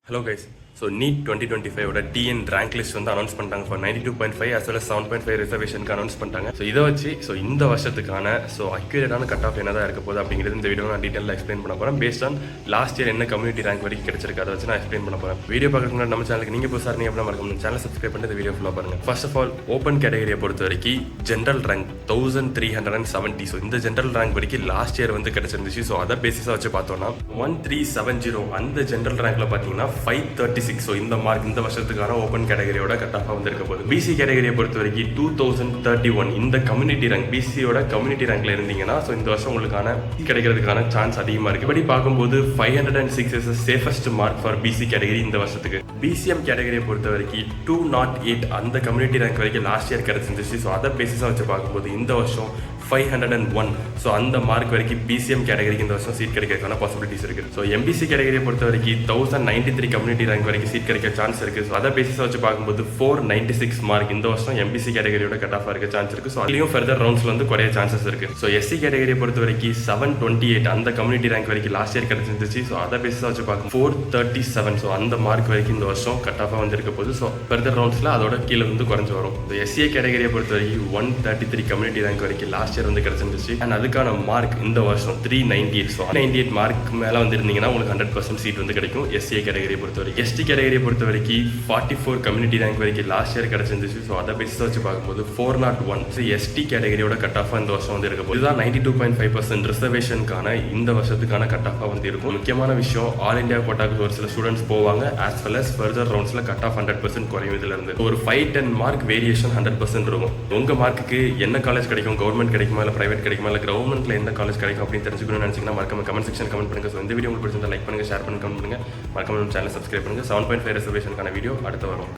Hello guys. So NEET 2025 TN rank list வந்து announce பண்ணிட்டாங்க for 92.5 as well as 7.5 ரிசர்வேஷனுக்கு announce பண்ணிட்டாங்க. So இதை வச்சு இந்த வருஷத்துக்கான அக்யூரேட்டான கட் ஆஃப் என்னதான் இருக்க போகுது அப்படிங்கிறது இந்த வீடியோ நான் டீட்டெயிலாக எக்ஸ்பிளைன் பண்ண போகிறேன். பேஸ்ட் ஆன் லாஸ்ட் இயர் என்ன கம்யூனிட்டி ரேங்க் வரைக்கும் கிடைச்சிருக்கு அதை வச்சு நான் எக்ஸ்பிளைன் பண்ண போகிறேன். வீடியோ பார்க்கறதுக்கு முன்னாடி நம்ம சேனலுக்கு நீங்கள் புதுசாக இருந்தீங்க அப்படின்னா மறக்காம சேனல் சப்ஸ்கிரைப் பண்ணி இந்த வீடியோ ஃபுல்லாக பாருங்கள். ஃபர்ஸ்ட் ஆஃப் ஆல் ஓப்பன் கேட்டகரியை பொறுத்த வரைக்கும் ஜென்ரல் ரேங்க் 1370. ஸோ இந்த ஜென்ரல் ரேங்க் வரைக்கும் லாஸ்ட் இயர் வந்து கிடைச்சிருந்துச்சு. ஸோ அதை பேசிஸாக வச்சு பார்த்தோம்னா 1370 அந்த ஜென்ரல் ரேங்க்ல பார்த்தீங்கன்னா 536. ஸோ இந்த மார்க் இந்த வருஷத்துக்கான ஓப்பன் கேட்டகரியோட கட் ஆஃப் வந்து இருக்க போகுது. பிசி கேட்டகரியை பொறுத்த வரைக்கும் 2031 இந்த கம்யூனிட்டி ரேங்க் பிசியோட கம்யூனிட்டி ரேங்க்ல இருந்தீங்கன்னா ஸோ இந்த வருஷம் உங்களுக்கான கிடைக்கிறதுக்கான சான்ஸ் அதிகமாக இருக்கு. இப்படி பார்க்கும்போது 506 is safest mark for PC category இந்த வருஷத்துக்கு. பிசிஎம் கேட்டகரியை பொறுத்த வரைக்கும் 208 அந்த கம்யூனிட்டி ரேங்க் வரைக்கும் லாஸ்ட் இயர் கிடைச்சிருந்துச்சு. ஸோ அதை பேசிஸாக வச்சு பார்க்கும்போது இந்த வருஷம் 501. ஸோ அந்த மார்க் வரைக்கும் பிசிஎம் கேட்டகரிக்கு இந்த வருஷம் சீட் கிடைக்கிறதுக்கான பாசிபிலிட்டிஸ் இருக்கு. ஸோ எம்பிசி கேட்டகரியை பொறுத்த வரைக்கும் 1093 கம்யூனிட்டி ரேங்க் வரைக்கும் சீட் கிடைக்க சான்ஸ் இருக்கு. ஸோ அதை பேசிஸாக வச்சு பார்க்கும்போது 496 மார்க் இந்த வருஷம் எம்பிசி கேட்டகரியோட கட் ஆஃப் இருக்க சான்ஸ் இருக்கு. ஸோ அதுலயும் ஃபர்தர் ரவுண்ட்ஸ்ல வந்து குறைய சான்சஸ் இருக்கு. ஸோ எஸ்சி கேட்டகரியை பொறுத்த வரைக்கும் 728 அந்த கம்யூனிட்டி ரேங்க் வரைக்கும் லாஸ்ட் இயர் கிடைச்சிருந்துச்சு. ஸோ அதை பேசிஸாக வச்சு பார்க்கும் 437. ஸோ அந்த மார்க் வரைக்கும் இந்த வருஷம் கட் ஆஃபாக வந்து இருக்க போது. ஸோ ஃபர்தர் ரவுண்ட்ஸ்ல அதோட கீழே வந்து குறைஞ்சு வரும். எஸ்சிஏ கேட்டகரியை பொறுத்த வரைக்கும் 133 கம்யூனிட்டி ரேங்க் வரைக்கும் லாஸ்ட் இயர் வந்து கிடைச்சிருந்துச்சு. அண்ட் அதுக்கான மார்க் இந்த வருஷம் 398. ஸோ 98 மார்க் மேலே வந்துருந்தீங்கன்னா உங்களுக்கு 100% சீட் வந்து கிடைக்கும் எஸ்சிஏ கேட்டகரியை பொறுத்த வரைக்கும். எஸ்டி கேட்டகரியை பொறுத்த வரைக்கும் 44 கம்யூனிட்டி ரேங்க் வரைக்கும் லாஸ்ட் இயர் கிடைச்சிருந்துச்சு. ஸோ அதை பேசிஸாக வச்சு பார்க்கும்போது 401 எஸ்டி கேட்டகரியோட கட் ஆஃபாக இந்த வருஷம் வந்து இருக்க போது. இதுதான் 92.5% ரிசர்வேஷனுக்கான இந்த வருஷத்துக்கான கட் ஆஃபாக வந்து இருக்கும். முக்கியமான விஷயம் ஆல் இந்தியா கோட்டாக்கு ஒரு சில ஸ்டூடெண்ட்ஸ் போவாங்க. ஆஸ் வெல் அஸ் ஃபர்தர் ரவுண்ட்ஸ்ல கட் ஆஃப் 100% குறையும். இதுல இருந்து ஒரு 5-10 மார்க் வேரியேஷன் 100% இருக்கும். உங்க மார்க்குக்கு என்ன காலேஜ் கிடைக்கும், கவர்மெண்ட் கிடைக்குமா இல்லை பிரைவேட் கிடைக்குமா இல்லை கவர்மெண்ட்ல எந்த காலேஜ் கிடைக்கும் அப்படின்னு தெரிஞ்சுக்கணும்னு நினைச்சீங்கன்னா மறக்காம கமெண்ட் செக்ஷன் கமெண்ட் பண்ணுங்க. ஸோ இந்த வீடியோ உங்களுக்கு பிடிச்சிருந்தா லைக் பண்ணுங்க, ஷேர் பண்ணுங்க, கமெண்ட் பண்ணுங்க. மறக்காம சேனல் சப்ஸ்கிரைப் பண்ணுங்க. 7.5 ரிசர்வேஷனுக்கான வீடியோ அடுத்து வரும்.